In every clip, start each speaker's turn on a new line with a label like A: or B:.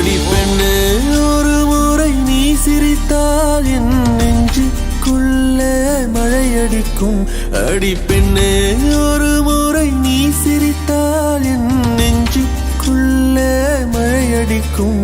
A: அடி பெண்ணே ஒரு முறை நீ சிரித்தால் என் நெஞ்சுக்குள்ளே மழையடிக்கும். அடி பெண்ணே ஒரு முறை நீ சிரித்தால் என் நெஞ்சுக்குள்ளே மழையடிக்கும்.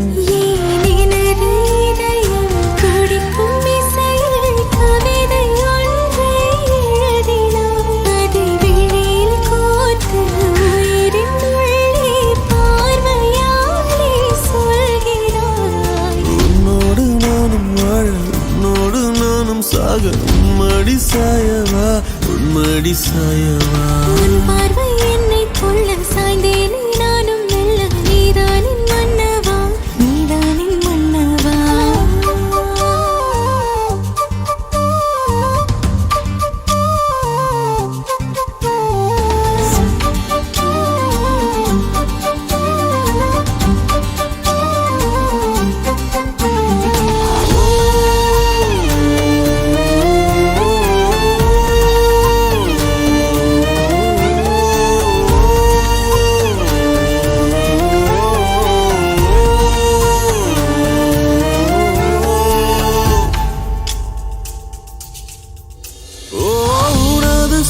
A: சாக உன்மடி சாயவா உன்மடி சாயவா.
B: உன் பார்வை என்னை கொள்ள சாய்ந்தேனே நானும் மெல்ல. நீதானின் மன்னவா நீதானின் மன்னவா.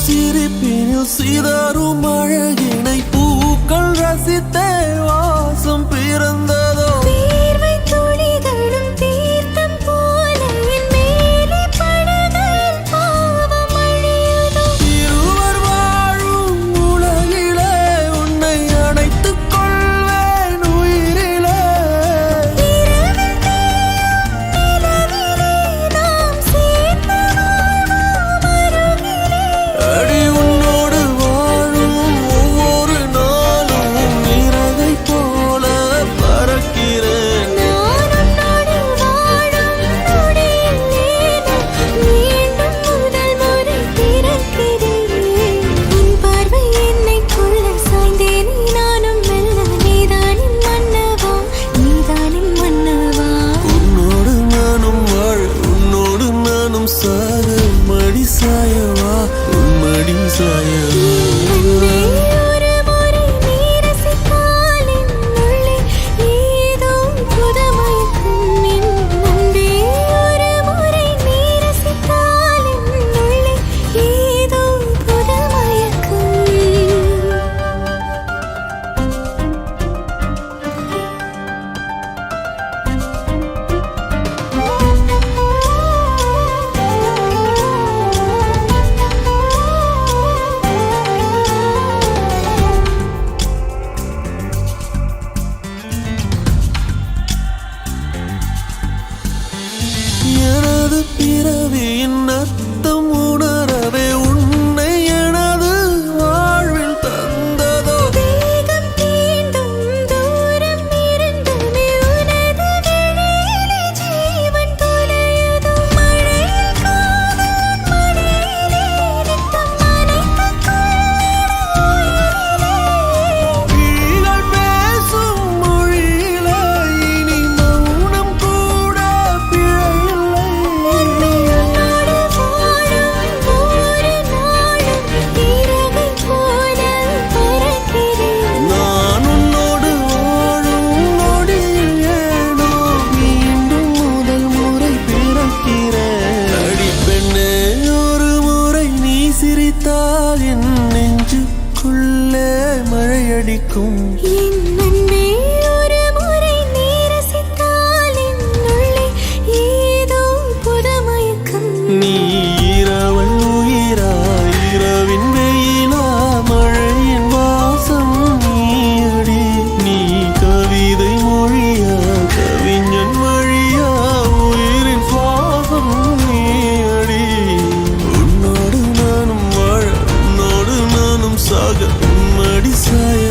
A: சிரிப்பினில் சிதறும் அழகினை பூக்கள் ரசித்தே வாசம் பிறந்ததோ.
B: தீர்வை துளிகளும் தீர்த்தம் போல என் மேலே படுகையில் பாவம் அழியுதோ.
A: இருவர் வாழும் உலகிலே உன்னை அணைத்துக் கொள்வேன் உயிரிலே.
B: இரவில் தேயும் நிலவிலே நாம் சேர்ந்து வாழ்வோம் அருகிலே.
A: அடி உன்னோடு வாழும் ஒவ்வொரு நாளும் நிறவை போல பறக்கிறேன்.
B: நான் உன்னோடு வாழும் நொடியில் மீண்டும் முதல் முறை பிறக்கிறேன். உன் பார்வை என்னை கொள்ள சாய்ந்தேனே நானும் மெல்ல. நீதானின் மன்னவா நீதானின் மன்னவா.
A: உன்னோடு நானும் வாழ உன்னோடு நானும் சாக மடி சாயவா உன்மடி சாயவா.
B: அன்பே ஒரு முறை நீ ரசித்தால் என் உள்ளே ஏதோ புதுமயக்கம். என் அன்பே ஒரு முறை நீ ரசித்தால் என் உள்ளே ஏதோ புதுமயக்கம்.
A: எனது பிறவியின் அர்த்தம் உணரவே உன்னை எனது வாழ்வில் தந்ததோ.
B: வேகம் தீண்டும் தூரம் இருந்துமே உனது விழியிலே ஜீவன் தொலையுதோ. மழையில் காதல் மடியிலே நித்தம் நனைத்துக் கொள்ளிட உயிரிலே.
A: விழிகள் பேசும் மொழியிலே இனி மௌனம் கூட பிழையில்லை.
B: உன்னோடு வாழும் ஒவ்வொரு நாளும் இரவை போல பறக்கிறேன்.
A: நான் உன்னோடு வாழும் நொடியில் ஏனோ மீண்டும் முதல் முறை பிறக்கிறேன். அடி பெண்ணே ஒரு முறை நீ சிரித்தால் என் நெஞ்சுக்குள்ளே மழையடிக்கும்.
B: என் அன்பே ஒரு முறை நீ ரசித்தால் என் உள்ளே ஏதோ புதுமயக்கம்.
A: நீ இரவல் உயிரா இரவின் வெயிலா மழையின் வாசம் நீயடி. நீ கவிதை மொழியா கவிஞன் வழியா உயிரின் சுவாசம் நீயடி. உன்னோடு நானும் வாழ உன்னோடு நானும் சாக உன்மடி சாய